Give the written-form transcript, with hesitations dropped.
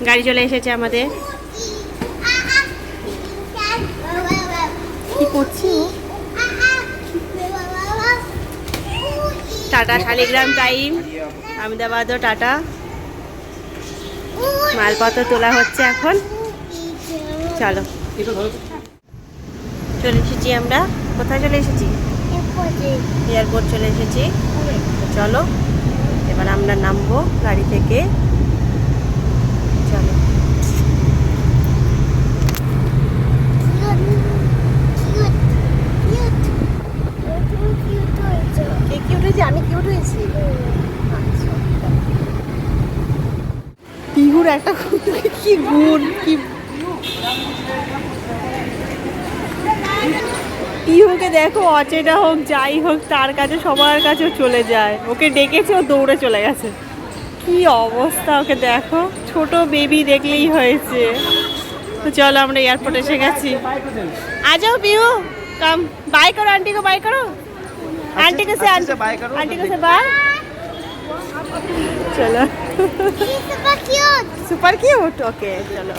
গাড়ি চলে এসেছে আমাদের। কি করছি ও? টাটা শালিগ্রাম টাইম, আহমেদাবাদও টাটা। মালপত্র তোলা হচ্ছে এখন। চলো চলে এসেছি আমরা। কোথায় চলে এসেছি? এয়ারপোর্ট চলে এসেছি। চলো এবার আমরা নামবো গাড়ি থেকে। চলো। কে কিউট হয়েছে? আমি কিউট হয়েছি? পিহুর একটা কি গুণ, কি পিহুকে দেখো, অচেনা হোক যাই হোক তার কাছে সবার কাছেও চলে যায়। ওকে ডেকেছে, ও দৌড়ে চলে গেছে। কি অবস্থা, ওকে দেখো, ছোট বেবি দেখলেই হয়েছে। তো চলো আমরা এয়ারপোর্ট এসে গেছি। आ जाओ पिहू, कम बाय करो आंटी को, बाय करो आंटी को, से आंटी को से बाय। चलो सुपर क्यूट, ओके चलो।